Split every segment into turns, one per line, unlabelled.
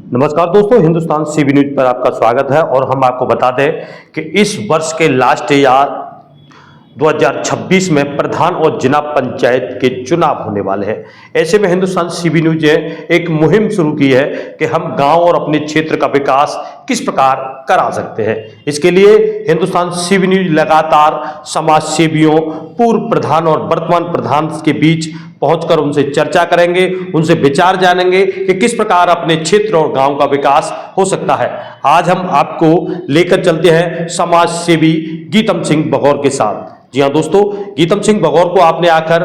नमस्कार दोस्तों, Hindustan CB news पर आपका स्वागत है। और हम आपको बता दें कि इस वर्ष के लास्ट या 2026 में प्रधान और जिला पंचायत के चुनाव होने वाले हैं। ऐसे में हिंदुस्तान सीबी न्यूज ने एक मुहिम शुरू की है कि हम गांव और अपने क्षेत्र का विकास किस प्रकार करा सकते हैं। इसके लिए हिंदुस्तान सीबी न्यूज लगातार समाज सेवियों, पूर्व प्रधान और वर्तमान प्रधान के बीच पहुंचकर उनसे चर्चा करेंगे, उनसे विचार जानेंगे कि किस प्रकार अपने क्षेत्र और गांव का विकास हो सकता है। आज हम आपको लेकर चलते हैं समाज सेवी गीतम सिंह बगौर के साथ। जी हाँ दोस्तों, गीतम सिंह बगौर को आपने आकर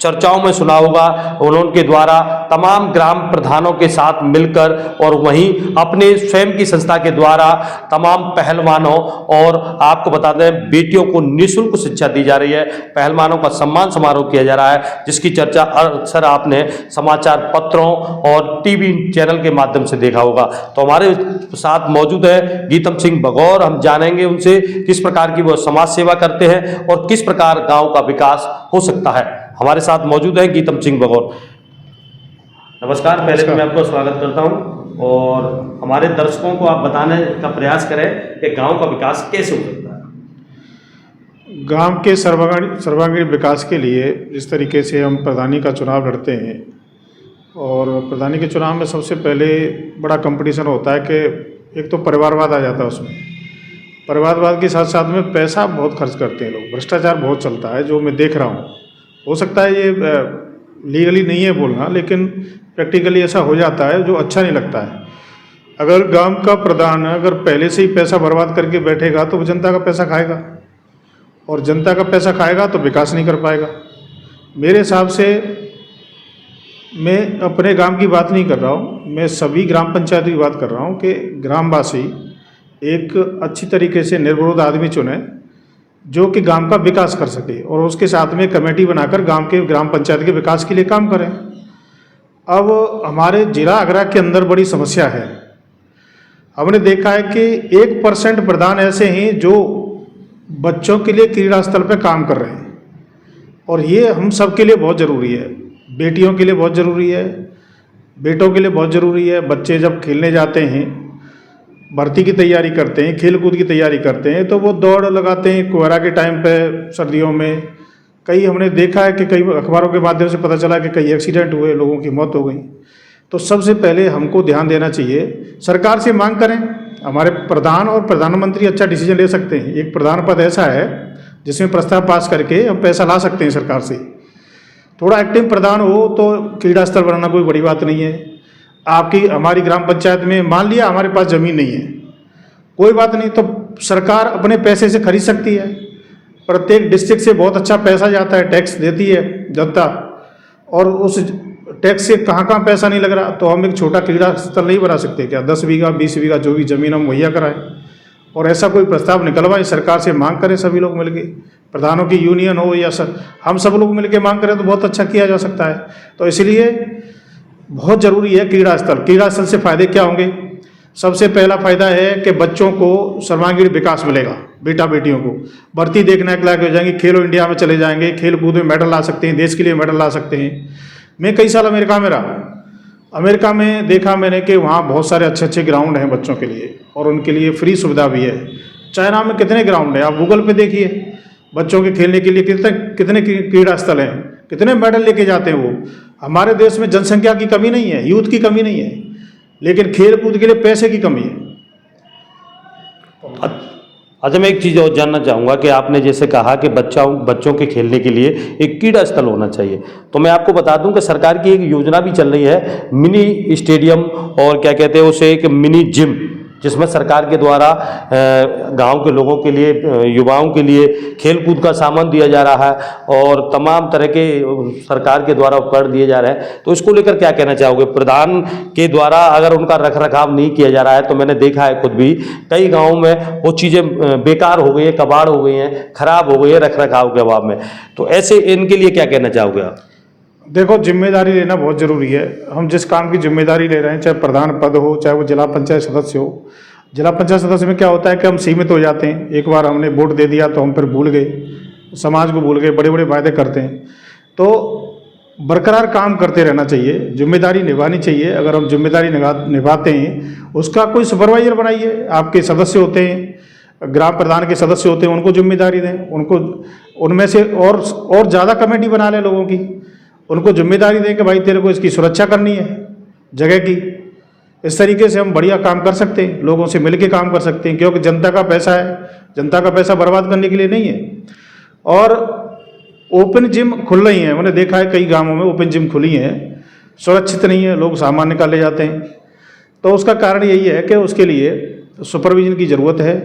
चर्चाओं में सुना होगा। उनके द्वारा तमाम ग्राम प्रधानों के साथ मिलकर और वहीं अपने स्वयं की संस्था के द्वारा तमाम पहलवानों और आपको बता दें बेटियों को निःशुल्क शिक्षा दी जा रही है। पहलवानों का सम्मान समारोह किया जा रहा है, जिसकी चर्चा अक्सर आपने समाचार पत्रों और टीवी चैनल के माध्यम से देखा होगा। तो हमारे साथ मौजूद है गीतम सिंह बगौर। हम जानेंगे उनसे किस प्रकार की वो समाज सेवा करते हैं और किस प्रकार गांव का विकास हो सकता है। हमारे साथ मौजूद है गीतम सिंह बगौर। नमस्कार, पहले तो मैं आपका स्वागत करता हूं और हमारे दर्शकों को आप बताने का प्रयास करें कि गांव का विकास कैसे हो सकता है।
गांव के सर्वांगीण विकास के लिए जिस तरीके से हम प्रधानी का चुनाव लड़ते हैं और प्रधानी के चुनाव में सबसे पहले बड़ा कंपटीशन होता है कि एक तो परिवारवाद आ जाता है। उसमें परिवारवाद के साथ साथ में पैसा बहुत खर्च करते हैं लोग, भ्रष्टाचार बहुत चलता है जो मैं देख रहा हूँ। हो सकता है ये लीगली नहीं है बोलना, लेकिन प्रैक्टिकली ऐसा हो जाता है जो अच्छा नहीं लगता है। अगर गांव का प्रधान अगर पहले से ही पैसा बर्बाद करके बैठेगा तो वो जनता का पैसा खाएगा और जनता का पैसा खाएगा तो विकास नहीं कर पाएगा। मेरे हिसाब से मैं अपने गांव की बात नहीं कर रहा हूँ, मैं सभी ग्राम पंचायत की बात कर रहा हूँ कि ग्रामवासी एक अच्छी तरीके से निर्विरोध आदमी चुने जो कि गांव का विकास कर सके और उसके साथ में कमेटी बनाकर गांव के ग्राम पंचायत के विकास के लिए काम करें। अब हमारे जिला आगरा के अंदर बड़ी समस्या है। हमने देखा है कि 1% प्रधान ऐसे हैं जो बच्चों के लिए क्रीड़ा स्थल पर काम कर रहे हैं और ये हम सब के लिए बहुत ज़रूरी है। बेटियों के लिए बहुत ज़रूरी है, बेटों के लिए बहुत ज़रूरी है। बच्चे जब खेलने जाते हैं, भर्ती की तैयारी करते हैं, खेल कूद की तैयारी करते हैं तो वो दौड़ लगाते हैं कोहरा के टाइम पे, सर्दियों में। कई हमने देखा है कि कई अखबारों के माध्यम से पता चला कि कई एक्सीडेंट हुए, लोगों की मौत हो गई। तो सबसे पहले हमको ध्यान देना चाहिए, सरकार से मांग करें। हमारे प्रधान और प्रधानमंत्री अच्छा डिसीजन ले सकते हैं। एक प्रधान पद ऐसा है जिसमें प्रस्ताव पास करके हम पैसा ला सकते हैं सरकार से। थोड़ा एक्टिव प्रधान हो तो क्रीड़ा स्थल बनाना कोई बड़ी बात नहीं है। आपकी हमारी ग्राम पंचायत में मान लिया हमारे पास ज़मीन नहीं है, कोई बात नहीं, तो सरकार अपने पैसे से खरीद सकती है। प्रत्येक डिस्ट्रिक्ट से बहुत अच्छा पैसा जाता है, टैक्स देती है जनता, और उस टैक्स से कहाँ कहाँ पैसा नहीं लग रहा। तो हम एक छोटा क्रीड़ा स्थल नहीं बना सकते क्या? 10 बीघा 20 बीघा जो भी ज़मीन हम मुहैया कराएं और ऐसा कोई प्रस्ताव निकलवाएं, सरकार से मांग करें सभी लोग मिलके, प्रधानों की यूनियन हो या हम सब लोग मिलके मांग करें तो बहुत अच्छा किया जा सकता है। तो इसलिए बहुत ज़रूरी है क्रीड़ा स्थल। क्रीड़ा स्थल से फ़ायदे क्या होंगे? सबसे पहला फ़ायदा है कि बच्चों को सर्वांगीण विकास मिलेगा, बेटा बेटियों को भर्ती देखने के लायक हो जाएंगे, खेलो इंडिया में चले जाएंगे, खेल कूद में मेडल ला सकते हैं, देश के लिए मेडल ला सकते हैं। मैं कई साल अमेरिका में रहा, अमेरिका में देखा मैंने कि वहाँ बहुत सारे अच्छे अच्छे ग्राउंड हैं बच्चों के लिए और उनके लिए फ्री सुविधा भी है। चाइना में कितने ग्राउंड हैं, आप गूगल पे देखिए, बच्चों के खेलने के लिए कितने क्रीड़ा स्थल हैं, कितने मेडल लेके जाते हैं वो। हमारे देश में जनसंख्या की कमी नहीं है, यूथ की कमी नहीं है, लेकिन खेल कूद के लिए पैसे की कमी है।
अच्छा, मैं एक चीज़ और जानना चाहूँगा कि आपने जैसे कहा कि बच्चों के खेलने के लिए एक क्रीड़ा स्थल होना चाहिए, तो मैं आपको बता दूं कि सरकार की एक योजना भी चल रही है, मिनी स्टेडियम और क्या कहते हैं उसे, एक मिनी जिम, जिसमें सरकार के द्वारा गांव के लोगों के लिए, युवाओं के लिए खेल कूद का सामान दिया जा रहा है और तमाम तरह के सरकार के द्वारा उपकरण दिए जा रहे हैं। तो इसको लेकर क्या कहना चाहोगे? प्रधान के द्वारा अगर उनका रख रखाव नहीं किया जा रहा है, तो मैंने देखा है खुद भी कई गाँव में वो चीज़ें बेकार हो गई हैं, कबाड़ हो गई हैं, खराब हो गई है रख रखाव के अभाव में। तो ऐसे इनके लिए क्या कहना चाहोगे आप?
देखो, जिम्मेदारी लेना बहुत ज़रूरी है। हम जिस काम की जिम्मेदारी ले रहे हैं, चाहे प्रधान पद हो, चाहे वो जिला पंचायत सदस्य हो। जिला पंचायत सदस्य में क्या होता है कि हम सीमित हो जाते हैं। एक बार हमने वोट दे दिया तो हम फिर भूल गए, समाज को भूल गए, बड़े बड़े वायदे करते हैं। तो बरकरार काम करते रहना चाहिए, जिम्मेदारी निभानी चाहिए। अगर हम जिम्मेदारी निभाते हैं, उसका कोई सुपरवाइजर बनाइए। आपके सदस्य होते हैं, ग्राम प्रधान के सदस्य होते हैं, उनको जिम्मेदारी दें, उनको उनमें से और ज़्यादा कमेटी बना लें लोगों की, उनको जिम्मेदारी दें कि भाई तेरे को इसकी सुरक्षा करनी है जगह की। इस तरीके से हम बढ़िया काम कर सकते हैं, लोगों से मिलके काम कर सकते हैं, क्योंकि जनता का पैसा है, जनता का पैसा बर्बाद करने के लिए नहीं है। और ओपन जिम खुल रही हैं, मैंने देखा है कई गांवों में ओपन जिम खुली हैं, सुरक्षित नहीं है, लोग सामान निकाले जाते हैं। तो उसका कारण यही है कि उसके लिए सुपरविजन की ज़रूरत है।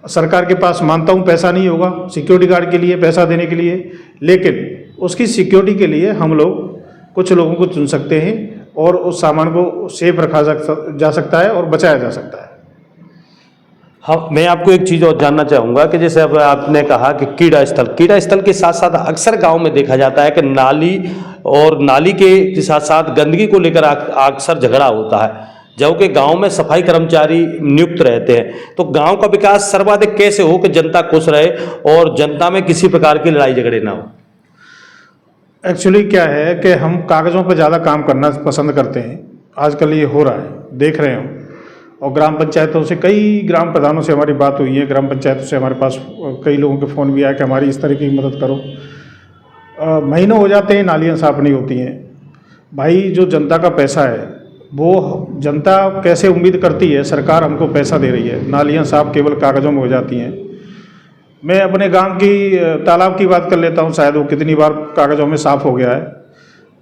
सरकार के पास मानता हूँ पैसा नहीं होगा सिक्योरिटी गार्ड के लिए पैसा देने के लिए, लेकिन उसकी सिक्योरिटी के लिए हम लोग कुछ लोगों को चुन सकते हैं और उस सामान को सेफ रखा जा सकता है और बचाया जा सकता है।
हाँ, मैं आपको एक चीज़ और जानना चाहूँगा कि जैसे अब आपने कहा कि कीड़ा स्थल के साथ साथ अक्सर गांव में देखा जाता है कि नाली के साथ साथ गंदगी को लेकर अक्सर झगड़ा होता है, जबकि गांव में सफाई कर्मचारी नियुक्त रहते हैं। तो गांव का विकास सर्वाधिक कैसे हो कि जनता खुश रहे और जनता में किसी प्रकार की लड़ाई झगड़े ना हो?
एक्चुअली क्या है कि हम कागज़ों पर ज़्यादा काम करना पसंद करते हैं। आजकल ये हो रहा है, देख रहे हैं। और ग्राम पंचायतों से, कई ग्राम प्रधानों से हमारी बात हुई है, ग्राम पंचायतों से हमारे पास कई लोगों के फ़ोन भी आया कि हमारी इस तरीके की मदद करो। महीनों हो जाते हैं, नालियाँ साफ़ नहीं होती हैं। भाई, जो जनता का पैसा है वो जनता कैसे उम्मीद करती है, सरकार हमको पैसा दे रही है, नालियाँ साफ़ केवल कागज़ों में हो जाती हैं। मैं अपने गांव की तालाब की बात कर लेता हूं, शायद वो कितनी बार कागज़ों में साफ़ हो गया है,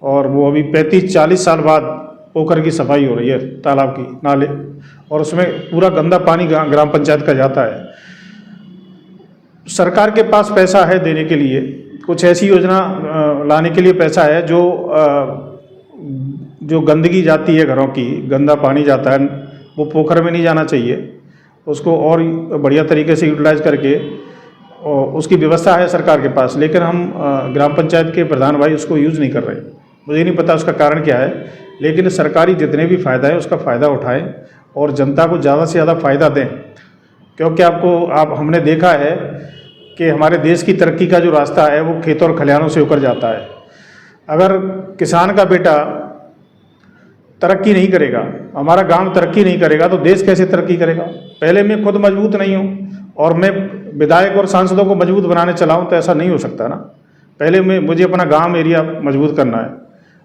और वो अभी 35-40 साल बाद पोखर की सफाई हो रही है, तालाब की, नाले, और उसमें पूरा गंदा पानी ग्राम पंचायत का जाता है। सरकार के पास पैसा है देने के लिए, कुछ ऐसी योजना लाने के लिए पैसा है जो गंदगी जाती है घरों की, गंदा पानी जाता है, वो पोखर में नहीं जाना चाहिए। उसको और बढ़िया तरीके से यूटिलाइज करके और उसकी व्यवस्था है सरकार के पास, लेकिन हम ग्राम पंचायत के प्रधान भाई उसको यूज़ नहीं कर रहे। मुझे नहीं पता उसका कारण क्या है, लेकिन सरकारी जितने भी फ़ायदा है उसका फ़ायदा उठाएं और जनता को ज़्यादा से ज़्यादा फ़ायदा दें। क्योंकि हमने देखा है कि हमारे देश की तरक्की का जो रास्ता है वो खेतों और खलिहानों से होकर जाता है। अगर किसान का बेटा तरक्की नहीं करेगा, हमारा गांव तरक्की नहीं करेगा, तो देश कैसे तरक्की करेगा? पहले मैं खुद मजबूत नहीं हूँ और मैं विधायक और सांसदों को मजबूत बनाने चलाऊँ तो ऐसा नहीं हो सकता ना। पहले मुझे अपना गांव एरिया मजबूत करना है,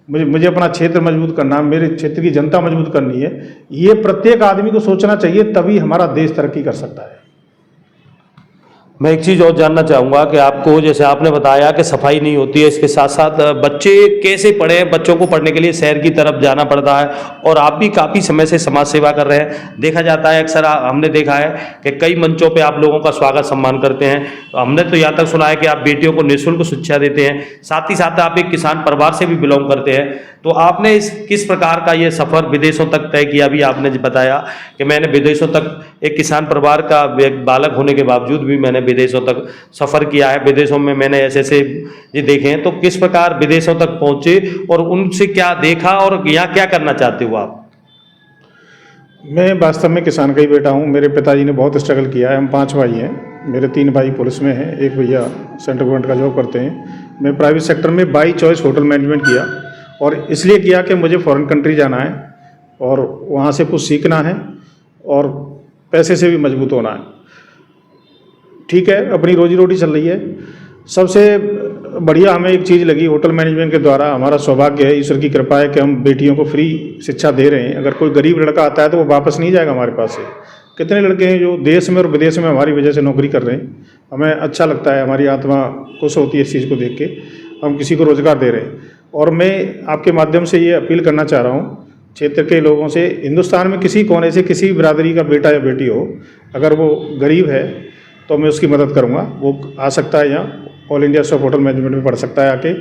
मुझे अपना क्षेत्र मजबूत करना है, मेरे क्षेत्र की जनता मजबूत करनी है। ये प्रत्येक आदमी को सोचना चाहिए, तभी हमारा देश तरक्की कर सकता है।
मैं एक चीज़ और जानना चाहूँगा कि आपको, जैसे आपने बताया कि सफाई नहीं होती है, इसके साथ साथ बच्चे कैसे पढ़ें, बच्चों को पढ़ने के लिए शहर की तरफ जाना पड़ता है, और आप भी काफ़ी समय से समाज सेवा कर रहे हैं। देखा जाता है अक्सर, हमने देखा है कि कई मंचों पे आप लोगों का स्वागत सम्मान करते हैं। हमने तो यहाँ तक सुना है कि आप बेटियों को निःशुल्क शिक्षा देते हैं, साथ ही साथ आप एक किसान परिवार से भी बिलोंग करते हैं। तो आपने किस प्रकार का ये सफ़र विदेशों तक तय किया? भी आपने बताया कि मैंने विदेशों तक, एक किसान परिवार का एक बालक होने के बावजूद भी मैंने विदेशों तक सफ़र किया है, विदेशों में मैंने ऐसे ये देखे हैं। तो किस प्रकार विदेशों तक पहुँचे और उनसे क्या देखा और यहाँ क्या करना चाहते हो आप?
मैं वास्तव में किसान का ही बेटा हूँ। मेरे पिताजी ने बहुत स्ट्रगल किया है। हम 5 भाई हैं, मेरे 3 भाई पुलिस में हैं, एक भैया सेंट्रल गवर्नमेंट का जॉब करते हैं। मैं प्राइवेट सेक्टर में बाई चॉइस होटल मैनेजमेंट किया, और इसलिए किया कि मुझे फॉरेन कंट्री जाना है और वहाँ से कुछ सीखना है और पैसे से भी मजबूत होना है। ठीक है, अपनी रोजी रोटी चल रही है। सबसे बढ़िया हमें एक चीज़ लगी होटल मैनेजमेंट के द्वारा, हमारा सौभाग्य है, ईश्वर की कृपा है कि हम बेटियों को फ्री शिक्षा दे रहे हैं। अगर कोई गरीब लड़का आता है तो वो वापस नहीं जाएगा हमारे पास से। कितने लड़के हैं जो देश में और विदेश में हमारी वजह से नौकरी कर रहे हैं। हमें अच्छा लगता है, हमारी आत्मा खुश होती है इस चीज़ को देख के, हम किसी को रोज़गार दे रहे हैं। और मैं आपके माध्यम से ये अपील करना चाह रहा हूँ क्षेत्र के लोगों से, हिंदुस्तान में किसी कोने से किसी बिरादरी का बेटा या बेटी हो, अगर वो गरीब है तो मैं उसकी मदद करूँगा। वो आ सकता है यहाँ all India staff hotel management में पढ़ सकता है आके,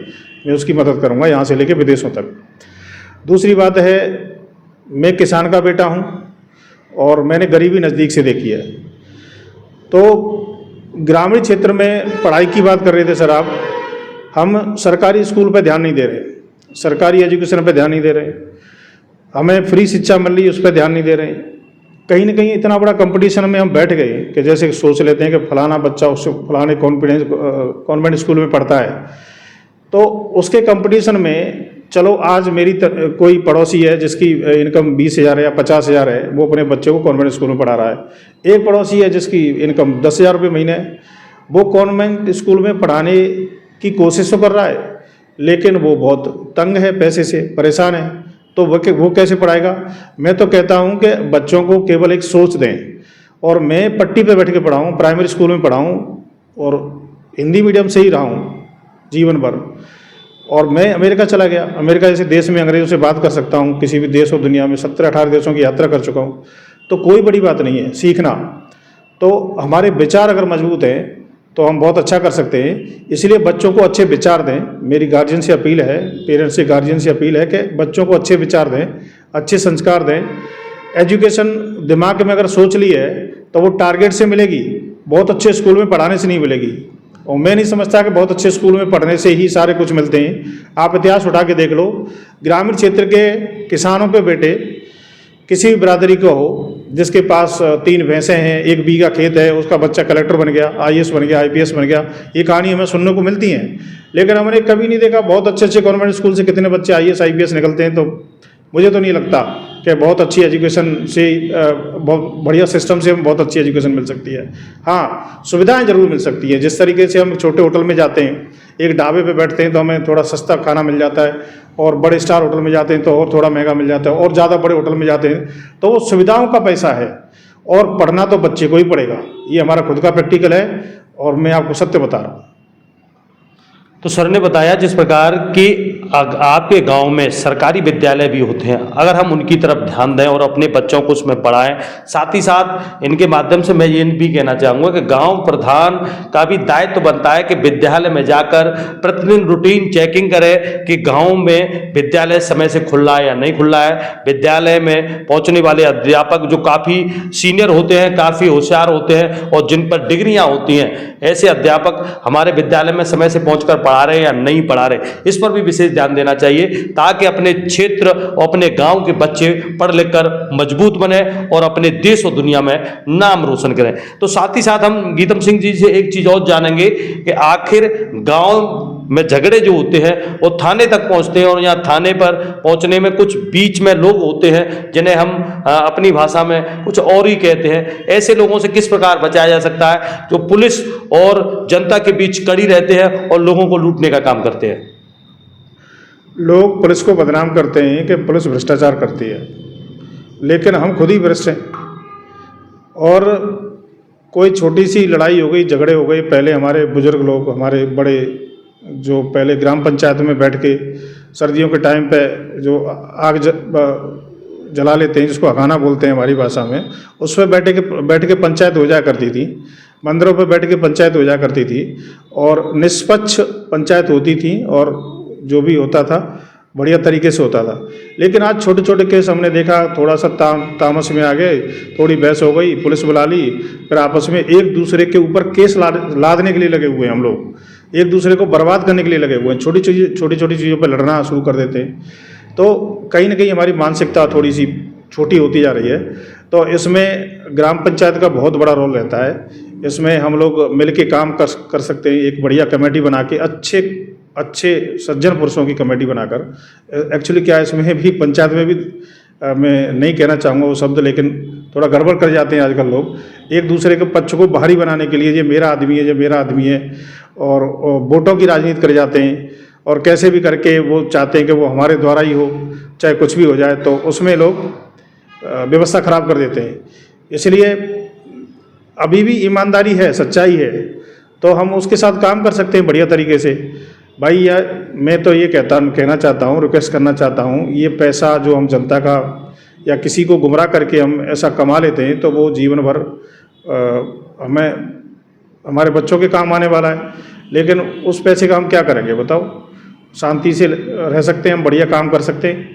मैं उसकी मदद करूँगा यहाँ से लेके विदेशों तक। दूसरी बात है, मैं किसान का बेटा हूँ और मैंने गरीबी नज़दीक से देखी है। तो ग्रामीण क्षेत्र में पढ़ाई की बात कर रहे थे सर आप, हम सरकारी स्कूल पे ध्यान नहीं दे रहे, सरकारी एजुकेशन पे ध्यान नहीं दे रहे, हमें फ्री शिक्षा मिल रही है उस पर ध्यान नहीं दे रहे। कहीं ना कहीं इतना बड़ा कंपटीशन में हम बैठ गए कि जैसे सोच लेते हैं कि फलाना बच्चा उससे फलाने कॉन्वेंट स्कूल में पढ़ता है तो उसके कंपटीशन में चलो आज मेरी कोई पड़ोसी है जिसकी इनकम 20,000 है या 50,000 है, वो अपने बच्चे को कॉन्वेंट स्कूल में पढ़ा रहा है। एक पड़ोसी है जिसकी इनकम 10,000 रुपये महीने है, वो कॉन्वेंट स्कूल में पढ़ाने की कोशिश तो कर रहा है, लेकिन वो बहुत तंग है, पैसे से परेशान है, तो वो कैसे पढ़ाएगा। मैं तो कहता हूँ कि बच्चों को केवल एक सोच दें, और मैं पट्टी पे बैठ के पढ़ाऊँ, प्राइमरी स्कूल में पढ़ाऊँ और हिंदी मीडियम से ही रहा हूँ जीवन भर। और मैं अमेरिका चला गया, अमेरिका जैसे देश में अंग्रेज़ों से बात कर सकता हूँ, किसी भी देश और दुनिया में 17-18 देशों की यात्रा कर चुका हूँ, तो कोई बड़ी बात नहीं है सीखना। तो हमारे विचार अगर मजबूत हैं तो हम बहुत अच्छा कर सकते हैं। इसलिए बच्चों को अच्छे विचार दें। मेरी गार्जियन से अपील है, पेरेंट्स से गार्जियन से अपील है कि बच्चों को अच्छे विचार दें, अच्छे संस्कार दें। एजुकेशन दिमाग में अगर सोच ली है तो वो टारगेट से मिलेगी, बहुत अच्छे स्कूल में पढ़ाने से नहीं मिलेगी। और मैं नहीं समझता कि बहुत अच्छे स्कूल में पढ़ने से ही सारे कुछ मिलते हैं। आप इतिहास उठा के देख लो, ग्रामीण क्षेत्र के किसानों के बेटे किसी भी बिरादरी को हो, जिसके पास 3 भैंसें हैं, 1 बीघा खेत है, उसका बच्चा कलेक्टर बन गया, IAS बन गया, IPS बन गया, ये कहानी हमें सुनने को मिलती हैं। लेकिन हमने कभी नहीं देखा बहुत अच्छे अच्छे कॉन्वेंट स्कूल से कितने बच्चे IAS IPS निकलते हैं। तो मुझे तो नहीं लगता कि बहुत अच्छी एजुकेशन से, बहुत बढ़िया सिस्टम से हमें बहुत अच्छी एजुकेशन मिल सकती है। हाँ, सुविधाएं जरूर मिल सकती है। जिस तरीके से हम छोटे होटल में जाते हैं, एक ढाबे पे बैठते हैं तो हमें थोड़ा सस्ता खाना मिल जाता है, और बड़े स्टार होटल में जाते हैं तो और थोड़ा महंगा मिल जाता है, और ज़्यादा बड़े होटल में जाते हैं तो वो सुविधाओं का पैसा है। और पढ़ना तो बच्चे को ही पड़ेगा, ये हमारा खुद का प्रैक्टिकल है, और मैं आपको सत्य बता रहा हूँ।
तो सर ने बताया जिस प्रकार की आपके गांव में सरकारी विद्यालय भी होते हैं, अगर हम उनकी तरफ ध्यान दें और अपने बच्चों को उसमें पढ़ाएं, साथ ही साथ इनके माध्यम से मैं ये भी कहना चाहूँगा कि गांव प्रधान का भी दायित्व बनता है कि विद्यालय में जाकर प्रतिदिन रूटीन चेकिंग करे कि गाँव में विद्यालय समय से खुल रहा है या नहीं खुल रहा है। विद्यालय में पहुँचने वाले अध्यापक जो काफ़ी सीनियर होते हैं, काफ़ी होशियार होते हैं और जिन पर डिग्रियाँ होती हैं, ऐसे अध्यापक हमारे विद्यालय में समय से पहुँचकर पढ़ा रहे हैं या नहीं पढ़ा रहे, इस पर भी विशेष ध्यान देना चाहिए, ताकि अपने क्षेत्र और अपने गांव के बच्चे पढ़ लिख कर मजबूत बने और अपने देश और दुनिया में नाम रोशन करें। तो साथ ही साथ हम गीतम सिंह जी से एक चीज और जानेंगे कि आखिर गांव में झगड़े जो होते हैं वो थाने तक पहुंचते हैं, और यहाँ थाने पर पहुंचने में कुछ बीच में लोग होते हैं जिन्हें हम अपनी भाषा में कुछ और ही कहते हैं। ऐसे लोगों से किस प्रकार बचाया जा सकता है जो पुलिस और जनता के बीच कड़ी रहते हैं और लोगों को लूटने का काम करते हैं?
लोग पुलिस को बदनाम करते हैं कि पुलिस भ्रष्टाचार करती है, लेकिन हम खुद ही भ्रष्ट हैं। और कोई छोटी सी लड़ाई हो गई, झगड़े हो गए, पहले हमारे बुजुर्ग लोग, हमारे बड़े जो पहले ग्राम पंचायत में बैठ के सर्दियों के टाइम पे जो आग जला लेते हैं, जिसको हकाना बोलते हैं हमारी भाषा में, उस पर बैठ के पंचायत हो जाया करती थी। मंदिरों पर बैठ के पंचायत हो जाया करती थी और निष्पक्ष पंचायत होती थी, और जो भी होता था बढ़िया तरीके से होता था। लेकिन आज छोटे छोटे केस हमने देखा, थोड़ा सा तामस में आ गए, थोड़ी बहस हो गई, पुलिस बुला ली, फिर आपस में एक दूसरे के ऊपर केस लादने के लिए लगे हुए हैं। हम लोग एक दूसरे को बर्बाद करने के लिए लगे हुए हैं, छोटी छोटी चीज़ों पर लड़ना शुरू कर देते हैं। तो कहीं ना कहीं हमारी मानसिकता थोड़ी सी छोटी होती जा रही है। तो इसमें ग्राम पंचायत का बहुत बड़ा रोल रहता है। इसमें हम लोग मिल के काम कर सकते हैं, एक बढ़िया कमेटी बना के, अच्छे सज्जन पुरुषों की कमेटी बनाकर। एक्चुअली क्या है, इसमें भी पंचायत में भी मैं नहीं कहना चाहूँगा वो शब्द, लेकिन थोड़ा गड़बड़ कर जाते हैं आजकल लोग एक दूसरे के पक्ष को बाहरी बनाने के लिए, ये मेरा आदमी है, ये मेरा आदमी है, और वोटों की राजनीति कर जाते हैं, और कैसे भी करके वो चाहते हैं कि वो हमारे द्वारा ही हो, चाहे कुछ भी हो जाए। तो उसमें लोग व्यवस्था खराब कर देते हैं। इसलिए अभी भी ईमानदारी है, सच्चाई है, तो हम उसके साथ काम कर सकते हैं बढ़िया तरीके से। भाई यार, मैं तो ये कहना चाहता हूँ, रिक्वेस्ट करना चाहता हूँ, ये पैसा जो हम जनता का या किसी को गुमराह करके हम ऐसा कमा लेते हैं, तो वो जीवन भर हमारे बच्चों के काम आने वाला है। लेकिन उस पैसे का हम क्या करेंगे बताओ? शांति से रह सकते हैं हम, बढ़िया काम कर सकते हैं।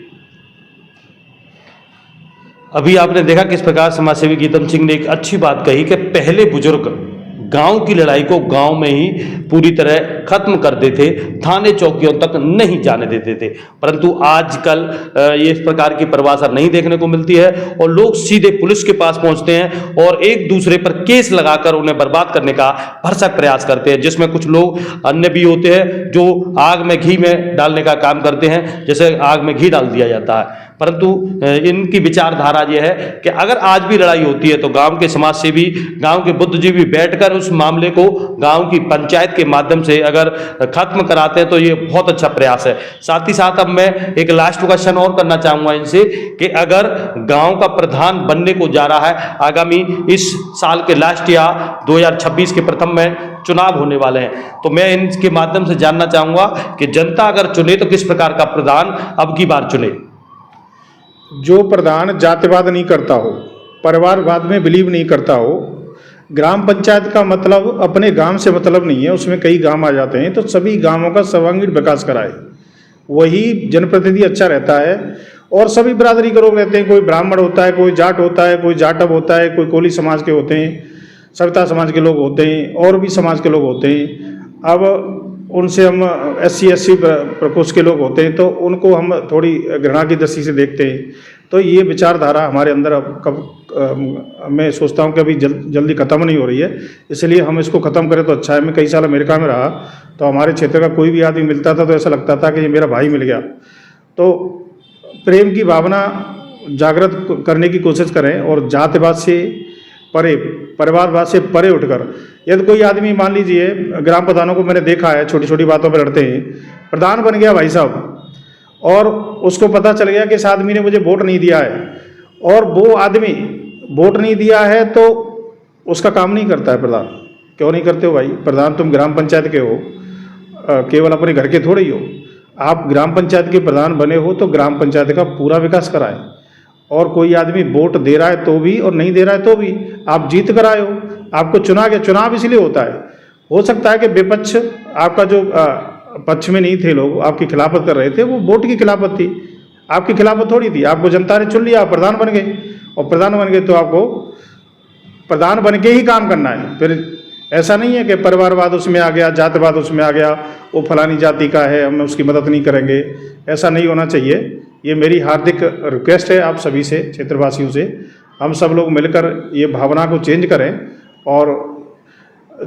अभी आपने देखा किस प्रकार समाजसेवी गीतम सिंह ने एक अच्छी बात कही कि पहले बुजुर्ग गांव की लड़ाई को गांव में ही पूरी तरह खत्म कर देते, थाने चौकियों तक नहीं जाने देते थे। परंतु आजकल ये इस प्रकार की परिभाषा नहीं देखने को मिलती है और लोग सीधे पुलिस के पास पहुंचते हैं और एक दूसरे पर केस लगाकर उन्हें बर्बाद करने का भरसक प्रयास करते हैं, जिसमें कुछ लोग अन्य भी होते हैं जो आग में घी में डालने का काम करते हैं, जैसे आग में घी डाल दिया जाता है। परंतु इनकी विचारधारा यह है कि अगर आज भी लड़ाई होती है तो गांव के समाज सेवी, गांव के बुद्धिजीवी बैठकर उस मामले को गांव की पंचायत के माध्यम से अगर खत्म कराते हैं तो ये बहुत अच्छा प्रयास है। साथ ही साथ अब मैं एक लास्ट क्वेश्चन और करना चाहूँगा इनसे कि अगर गांव का प्रधान बनने को जा रहा है, आगामी इस साल के लास्ट या 2026 के प्रथम में चुनाव होने वाले हैं, तो मैं इनके माध्यम से जानना चाहूँगा कि जनता अगर चुने तो किस प्रकार का प्रधान अब की बार चुने।
जो प्रधान जातिवाद नहीं करता हो, परिवारवाद में बिलीव नहीं करता हो, ग्राम पंचायत का मतलब अपने गांव से मतलब नहीं है, उसमें कई गांव आ जाते हैं, तो सभी गांवों का सर्वांगीण विकास कराए, वही जनप्रतिनिधि अच्छा रहता है। और सभी बिरादरी के लोग रहते हैं, कोई ब्राह्मण होता है, कोई जाट होता है, कोई जाटव होता है, कोई कोली समाज के होते हैं, सविता समाज के लोग होते हैं, और भी समाज के लोग होते हैं। अब उनसे हम SC प्रकोष्ठ के लोग होते हैं तो उनको हम थोड़ी घृणा की दृष्टि से देखते हैं। तो ये विचारधारा हमारे अंदर अब कब मैं सोचता हूँ कि अभी जल्दी ख़त्म नहीं हो रही है, इसलिए हम इसको ख़त्म करें तो अच्छा है। मैं कई साल अमेरिका में रहा तो हमारे क्षेत्र का कोई भी आदमी मिलता था तो ऐसा लगता था कि ये मेरा भाई मिल गया। तो प्रेम की भावना जागृत करने की कोशिश करें और जातिवाद से परे, परिवारवाद से परे उठकर, यदि कोई आदमी मान लीजिए, ग्राम प्रधानों को मैंने देखा है छोटी छोटी बातों पर लड़ते हैं, प्रधान बन गया भाई साहब और उसको पता चल गया कि इस आदमी ने मुझे वोट नहीं दिया है, और वो आदमी वोट नहीं दिया है तो उसका काम नहीं करता है प्रधान। क्यों नहीं करते हो भाई? प्रधान तुम ग्राम पंचायत के हो, केवल अपने घर के थोड़े ही हो। आप ग्राम पंचायत के प्रधान बने हो तो ग्राम पंचायत का पूरा विकास कराएं। और कोई आदमी वोट दे रहा है तो भी और नहीं दे रहा है तो भी आप जीत कर आए हो, आपको चुना गया। चुनाव इसलिए होता है, हो सकता है कि विपक्ष आपका जो पक्ष में नहीं थे लोग, आपकी खिलाफत कर रहे थे, वो वोट की खिलाफत थी, आपकी खिलाफत थोड़ी थी। आपको जनता ने चुन लिया, आप प्रधान बन गए, और प्रधान बन गए तो आपको प्रधान बन के ही काम करना है। फिर ऐसा नहीं है कि परिवारवाद उसमें आ गया, जातिवाद उसमें आ गया, वो फलानी जाति का है हम उसकी मदद नहीं करेंगे, ऐसा नहीं होना चाहिए। ये मेरी हार्दिक रिक्वेस्ट है आप सभी से, क्षेत्रवासियों से, हम सब लोग मिलकर ये भावना को चेंज करें। और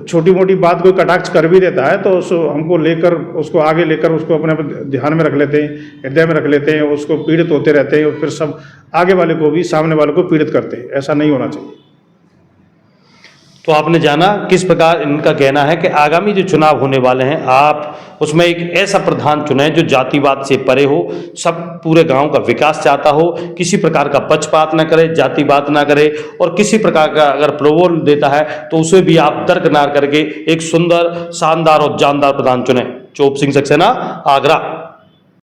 छोटी मोटी बात कोई कटाक्ष कर भी देता है तो उसको हमको लेकर, उसको आगे लेकर उसको अपने ध्यान में रख लेते हैं, हृदय में रख लेते हैं, उसको पीड़ित होते रहते हैं और फिर सब आगे वाले को भी, सामने वाले को पीड़ित करते हैं। ऐसा नहीं होना चाहिए।
तो आपने जाना किस प्रकार इनका कहना है कि आगामी जो चुनाव होने वाले हैं, आप उसमें एक ऐसा प्रधान चुने जो जातिवाद से परे हो, सब पूरे गांव का विकास चाहता हो, किसी प्रकार का पक्षपात न करे, जातिवाद ना करे, और किसी प्रकार का अगर प्रलोभन देता है तो उसे भी आप दरकिनार करके एक सुंदर, शानदार और जानदार प्रधान चुने। चोप सिंह सक्सेना, आगरा।